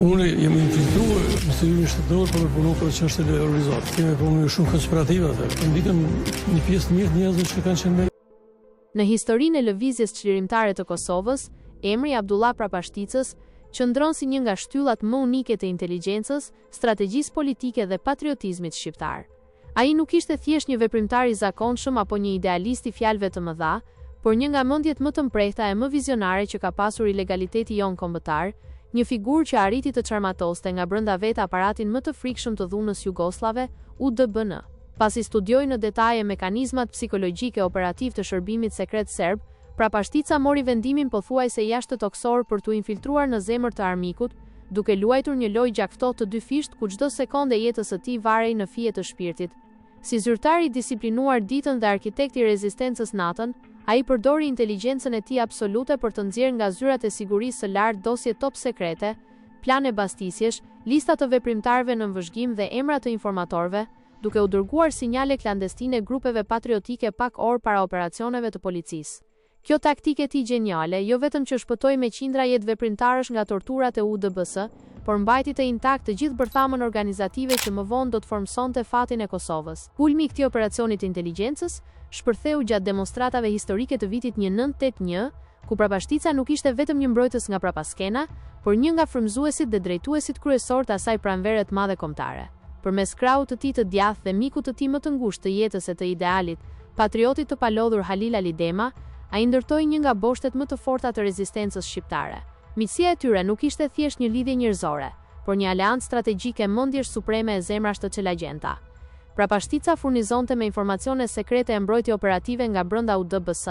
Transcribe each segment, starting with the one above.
Unë jam infiltruar në styrimin shtetëror për të punuar për çështjet e organizuar. Kemi punuar shumë konspirative atë. Ndikëm një pjesë të mirë të njerëzve që kanë qenë. Në historinë e lëvizjes çlirimtare të Kosovës, emri Abdullah Prapashticës qëndron si një nga shtyllat më unike të inteligjencës, strategjisë politike dhe patriotizmit shqiptar. Ai nuk ishte thjesht një veprimtar i zakonshëm apo një idealist i fjalëve të mëdha, por një nga mendjet më të mprehta e më vizionare që ka pasur ilegaliteti jon kombëtar, një figurë që arriti të çarmatoste nga brenda vetë aparatin më të frikshëm të dhunës jugoslave, UDBN. Pasi studioi në detaje mekanizmat psikologjike operativ të shërbimit sekret serb, Prapashtica mori vendimin pothuajse jashtëtoksor për t'u infiltruar në zemër të armikut, duke luajtur një lojë gjakftohtë të dy fisht ku çdo sekondë e jetës së tij varej në fije të shpirtit. Si zyrtar i disiplinuar ditën dhe arkitekt i rezistencës natën, ai përdori inteligjencën e tij absolute për të nxjerrë nga zyrat e sigurisë së lartë dosje top sekrete, plane bastisjesh, lista të veprimtarëve në vëzhgim dhe emra të informatorëve, duke u dërguar sinjale klandestine grupeve patriotike pak orë para operacioneve të policisë. Kjo taktike e tij geniale jo vetëm që shpëtoi me qindra jetë veprimtarësh nga torturat e UDBS, por mbajti të intakt të gjithë bërthamën organizative që më vonë do të formsonte fatin e Kosovës. Kulmi i këtij operacioni të inteligjencës shpërtheu gjatë demonstratave historike të vitit 1981, ku Prapashtica nuk ishte vetëm një mbrojtës nga prapaskena, por një nga frymëzuesit dhe drejtuesit kryesor të asaj pranvere të madhe kombëtare. Përmes krahut të tij të djathtë dhe mikut të tij më të ngushtë të jetës e të idealit, patriotit të palodhur Halil Ali Dema, ai ndërtoi një nga boshtet më të forta të rezistencës shqiptare. Miqësia e tyre nuk ishte thjesht një lidhje njerëzore, por një aleancë strategjike mendjesh supreme e zemrash të çelagjenta. Prapashtica furnizonte me informacione sekrete e mbrojtje operative nga brenda UDBS,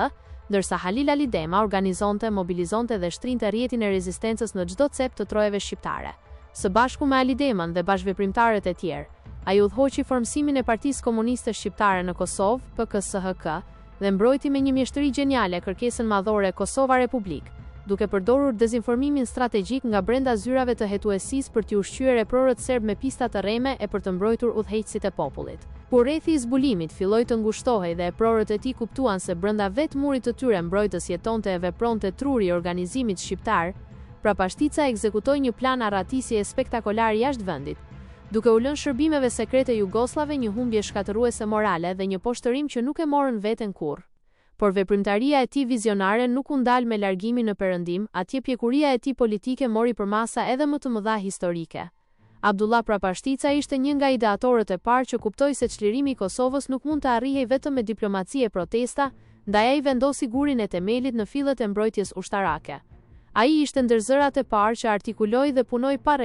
ndërsa Halil Ali Dema organizonte, mobilizonte dhe shtrinte rrjetin e rezistencës në çdo cep të trojeve shqiptare. Së bashku me Ali Demën dhe bashkëveprimtarët e tjerë, ai udhëhoqi formsimin e Partisë Komuniste Shqiptare në Kosovë, PKSHK, dhe mbrojti me një mjeshtri geniale kërkesën madhore Kosova Republik, duke përdorur dezinformimin strategjik nga brenda zyrave të hetuesisë për t'i ushqyer eprorët serb me pista të rreme e për të mbrojtur udhëheqësit e popullit. Kur rrethi i zbulimit filloi të ngushtohej dhe eprorët e tij kuptuan se brenda vetë murit të tyre mbrojtës jetonte e vepronte truri i organizimit shqiptar, Prapashtica ekzekutoi një plan arratisjeje spektakolar jashtë vendit, duke u lënë shërbimeve sekrete jugoslave një humbje shkatërruese morale dhe një poshtërim që nuk e morën veten kurrë. Por veprimtaria e tij vizionare nuk u ndal me largimin në perëndim, atje pjekuria e tij politike mori përmasa edhe më të mëdha historike. Abdullah Prapashtica ishte një nga ideatorët e parë që kuptoi se çlirimi i Kosovës nuk mund të arrihej vetëm me diplomaci e protesta, ndaj ai vendosi gurin e themelit në fillet e mbrojtjes ushtarake. Ai ishte ndër zërat e parë që artikuloi dhe punoi pa